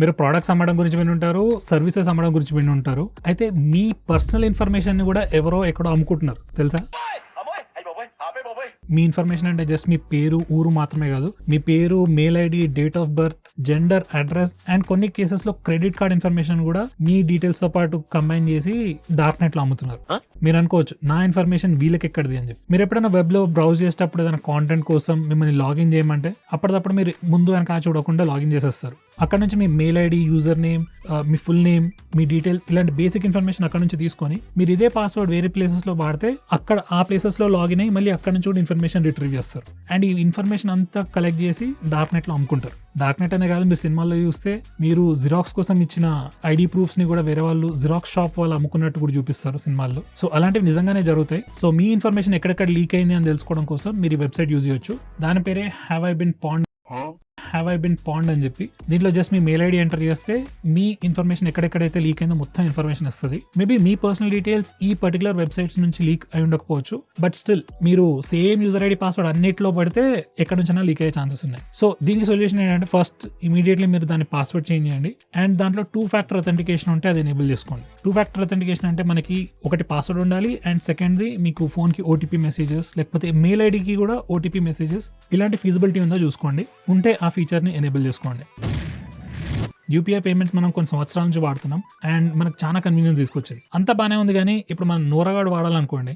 మీరు ప్రొడక్ట్స్ అమ్మడం గురించి విని ఉంటారు, సర్వీసెస్ అమ్మడం గురించి విని ఉంటారు. అయితే మీ పర్సనల్ ఇన్ఫర్మేషన్ ని కూడా ఎవరో ఎక్కడో అమ్ముకుంటున్నారు తెలుసా? మీ ఇన్ఫర్మేషన్ అంటే జస్ట్ మీ పేరు, ఊరు మాత్రమే కాదు, మీ పేరు, mail ID, date of birth, gender, address and కొన్ని కేసెస్ లో క్రెడిట్ కార్డ్ ఇన్ఫర్మేషన్ కూడా మీ డీటెయిల్స్ తో పాటు కంబైన్ చేసి డార్క్ నెట్ లో అమ్ముతున్నారు. మీరు అనుకోవచ్చు నా ఇన్ఫర్మేషన్ వీళ్ళకి ఎక్కడిది అని చెప్పి. మీరు ఎప్పుడైనా వెబ్ లో బ్రౌజ్ చేసేటప్పుడు ఏదైనా కాంటెంట్ కోసం మిమ్మల్ని లాగిన్ చేయమంటే అప్పటిదప్పుడు మీరు ముందు వెనక చూడకుండా లాగిన్ చేసేస్తారు. అక్కడ నుంచి మీ మెయిల్ ఐడి, యూజర్ నేమ్, మీ ఫుల్ నేమ్, మీ డీటెయిల్స్, ఇలాంటి బేసిక్ ఇన్ఫర్మేషన్ అక్కడ నుంచి తీసుకొని మీరు ఇదే పాస్వర్డ్ వేరే ప్లేసెస్ లో వాడితే అక్కడ ఆ ప్లేసెస్ లో లాగిన్ అయ్యి మళ్ళీ అక్కడ నుంచి కూడా ఇన్ఫర్మేషన్ రిట్రీవ్ చేస్తారు. అండ్ ఈ ఇన్ఫర్మేషన్ అంతా కలెక్ట్ చేసి డార్క్ నెట్ లో అమ్ముకుంటారు. డార్క్ నెట్ అనే కాదు, మీరు సినిమాల్లో చూస్తే మీరు జిరాక్స్ కోసం ఇచ్చిన ఐడి ప్రూఫ్స్ ని కూడా వేరే వాళ్ళు జిరాక్స్ షాప్ వాళ్ళు అమ్ముకున్నట్టు కూడా చూపిస్తారు సినిమాల్లో. సో అలాంటివి నిజంగానే జరుగుతాయి. సో మీ ఇన్ఫర్మేషన్ ఎక్కడెక్కడ లీక్ అయింది అని తెలుసుకోవడం కోసం మీరు ఈ వెబ్సైట్ యూజ్ చేయొచ్చు. దాని పేరే హ్యావ్ ఐ బిన్ పాండ్ అని చెప్పి. దీంట్లో జస్ట్ మీ మెయిల్ ఐడి ఎంటర్ చేస్తే మీ ఇన్ఫర్మేషన్ ఎక్కడెక్కడైతే లీక్ అయిందో మొత్తం ఇన్ఫర్మేషన్ వస్తుంది. మేబీ మీ పర్సనల్ డీటెయిల్స్ ఈ పర్టికులర్ వెబ్సైట్స్ నుంచి లీక్ అయి ఉండకపోవచ్చు, బట్ స్టిల్ మీరు సేమ్ యూజర్ ఐడి, పాస్వర్డ్ అన్నిట్లో పడితే ఎక్కడ నుంచైనా లీక్ అయ్యే ఛాన్సెస్ ఉన్నాయి. సో దీనికి సొల్యూషన్ ఏంటంటే ఫస్ట్ ఇమీడియట్లీ మీరు దాని పాస్వర్డ్ చేంజ్ చేయండి అండ్ దాంట్లో 2-factor అథెంటికేషన్ ఉంటే అది ఎనేబుల్ చేసుకోండి. 2-factor అథెంటికేషన్ అంటే మనకి ఒకటి పాస్వర్డ్ ఉండాలి అండ్ సెకండ్ది మీకు ఫోన్ కి ఓటీపీ మెసేజెస్ లేకపోతే మెయిల్ ఐడికి కూడా ఓటీపీ మెసేజెస్ ఇలాంటి ఫీజిబిలిటీ ఉందో చూసుకోండి. ఉంటే ఆ ఫీచర్ ని ఎనేబుల్ చేసుకోండి. యూపీఐ పేమెంట్స్ మనం కొన్ని సంవత్సరాల నుంచి వాడుతున్నాం అండ్ మనకు చాలా కన్వీనియన్స్ తీసుకొచ్చింది. అంతా బానే ఉంది, కానీ ఇప్పుడు మనం నోరగాడు వాడాలనుకోండి,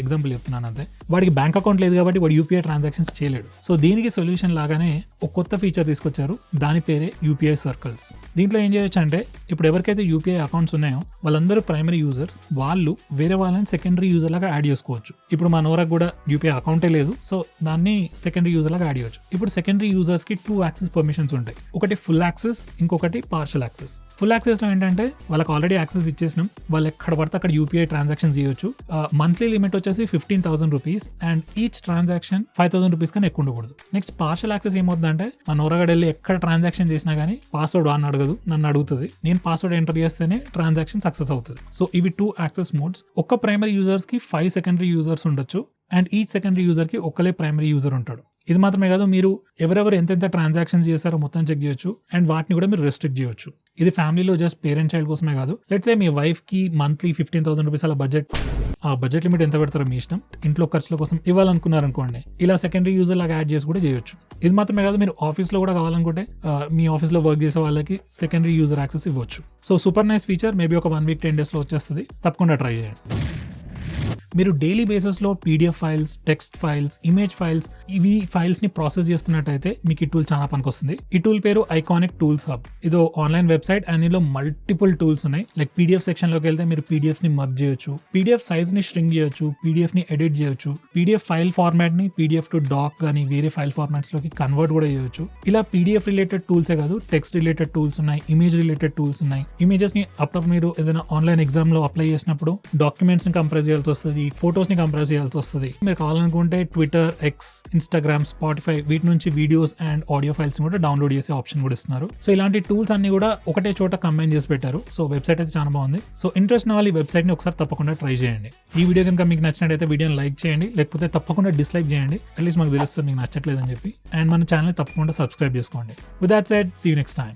ఎగ్జాంపుల్ చెప్తున్నాను అంతే, వాడికి బ్యాంక్ అకౌంట్ లేదు కాబట్టి వాడు యూపీఐ ట్రాన్సాక్షన్స్ చేయలేడు. సో దీనికి సొల్యూషన్ లాగానే ఒక కొత్త ఫీచర్ తీసుకొచ్చారు, దాని పేరే యూపీఐ సర్కిల్స్. దీంట్లో ఏం చేయొచ్చు అంటే ఇప్పుడు ఎవరికైతే యూపీఐ అకౌంట్స్ ఉన్నాయో వాళ్ళందరూ ప్రైమరీ యూజర్స్, వాళ్ళు వేరే వాళ్ళని సెకండరీ యూజర్ లాగా యాడ్ చేసుకోవచ్చు. ఇప్పుడు మా నోరకు కూడా యూపీఐ అకౌంటే లేదు, సో దాన్ని సెకండరీ యూజర్ లాగా యాడ్ చేయొచ్చు. ఇప్పుడు సెకండరీ యూజర్స్ కి 2 యాక్సెస్ పర్మిషన్స్ ఉంటాయి, ఒకటి ఫుల్ యాక్సెస్, ఇంకొకటి పార్షల్ యాక్సెస్. ఫుల్ యాక్సెస్ లో ఏంటంటే వాళ్ళకి ఆల్రెడీ యాక్సెస్ ఇచ్చేసినాం, వాళ్ళు ఎక్కడ పడితే అక్కడ యూపీఐ ట్రాన్సాక్షన్స్ చేయొచ్చు. మంత్లీ లిమిట్ వచ్చేసి 15,000 rupees and each transaction 5,000 rupees కన్నా ఎక్కువ ఉండకూడదు. నెక్స్ట్ పార్షల్ యాక్సెస్ ఏమవుతుందంటే మా నోరగడ వెళ్ళి ఎక్కడ ట్రాన్సాక్షన్ చేసినా కానీ పాస్వర్డ్ అని అడగదు, నన్ను అడుగుతుంది. నేను పాస్వర్డ్ ఎంటర్ చేస్తేనే ట్రాన్సాక్షన్ సక్సెస్ అవుతుంది. సో ఇవి 2 యాక్సెస్ మోడ్స్. ఒక్క ప్రైమరీ యూజర్స్ కి 5 సెకండరీ యూజర్స్ ఉండొచ్చు అండ్ ఈచ్ సెకండరీ యూజర్ కి ఒక్కలే ప్రైమరీ యూజర్ ఉంటాడు. ఇది మాత్రమే కాదు, మీరు ఎవరెవరు ఎంతెంత ట్రాన్సాక్షన్స్ చేస్తారో మొత్తం చెక్ చేయొచ్చు అండ్ వాటిని కూడా మీరు రెస్ట్రిక్ట్ చేయొచ్చు. ఇది ఫ్యామిలీలో జస్ట్ పేరెంట్ చైల్డ్ కోసమే కాదు. లెట్స్ సే మీ వైఫ్ కి మంత్లీ 15,000 రూపీస్ అలా బడ్జెట్ లిమిట్ ఎంత పెడతారో మీ ఇష్టం, ఇంట్లో ఖర్చుల కోసం ఇవ్వాలనుకున్నారనుకోండి, ఇలా సెకండరీ యూజర్ లాగా యాడ్ చేసి కూడా చేయొచ్చు. ఇది మాత్రమే కాదు, మీరు ఆఫీస్ లో కూడా కావాలనుకుంటే మీ ఆఫీస్ లో వర్క్ చేసే వాళ్ళకి సెకండరీ యూజర్ యాక్సెస్ ఇవ్వచ్చు. So super nice feature. Maybe ఒక 1 వీక్ 10 డేస్ లో వచ్చేస్తుంది, తప్పకుండా ట్రై చేయండి. మీరు డైలీ బేసిస్ లో PDF files, text files, image files, ఇవి ఫైల్స్ ని ప్రాసెస్ చేస్తున్నట్టయితే మీకు ఈ టూల్ చాలా పనికి వస్తుంది. ఈ టూల్ పేరు ఐకానిక్ టూల్స్ హబ్. ఇది ఆన్లైన్ వెబ్సైట్ అండ్ ఇందులో మల్టిపుల్ టూల్స్ ఉన్నాయి. లైక్ పీడిఎఫ్ సెక్షన్ లోకి వెళ్తే మీరు పీడిఎఫ్స్ ని మర్జ్ చేయొచ్చు, పీడిఎఫ్ సైజ్ ని ష్రింక్ చేయొచ్చు, పీడిఎఫ్ ని ఎడిట్ చేయొచ్చు, పీడిఎఫ్ ఫైల్ ఫార్మాట్ ని పీడిఎఫ్ టు డాక్ గానీ వేరే ఫైల్ ఫార్మాట్స్ లోకి కన్వర్ట్ కూడా చేయొచ్చు. ఇలా పీడిఎఫ్ రిలేటెడ్ టూల్సే కాదు, టెక్స్ట్ రిలేటెడ్ టూల్స్ ఉన్నాయి, ఇమేజ్ రిలేటెడ్ టూల్స్ ఉన్నాయి. ఇమేజెస్ ని అప్పుడు మీరు ఏదైనా ఆన్లైన్ ఎగ్జామ్ లో అప్లై చేసినప్పుడు డాక్యుమెంట్స్ ని కంప్రెస్ చేయాల్సి వస్తుంది, ఫోటోస్ ని కంప్రెస్ చేయాల్సి వస్తుంది. మీరు కావాలనుకుంటే ట్విట్టర్, ఎక్స్, ఇన్స్టాగ్రామ్, స్పాటిఫై వీటి నుంచి వీడియోస్ అండ్ ఆడియో ఫైల్స్ కూడా డౌన్లోడ్ చేసే ఆప్షన్ కూడా ఇస్తున్నారు. సో ఇలాంటి టూల్స్ అన్ని కూడా ఒకటే చోట కంబైన్ చేసి పెట్టారు. సో వెబ్సైట్ అయితే చాలా బాగుంది. సో ఇంట్రెస్ట్ ఉన్న వాళ్ళు ఈ వెబ్సైట్ ని ఒకసారి తప్పకుండా ట్రై చేయండి. ఈ వీడియో కనుక మీకు నచ్చినట్టయితే వీడియోని లైక్ చేయండి, లేకపోతే తప్పకుండా డిస్లైక్ చేయండి. అట్లీస్ట్ మాకు తెలుస్తుంది మీకు నచ్చట్లేదని చెప్పి. అండ్ మన ఛానల్ తప్పకుండా సబ్స్క్రైబ్ చేసుకోండి. With that said, see you next time.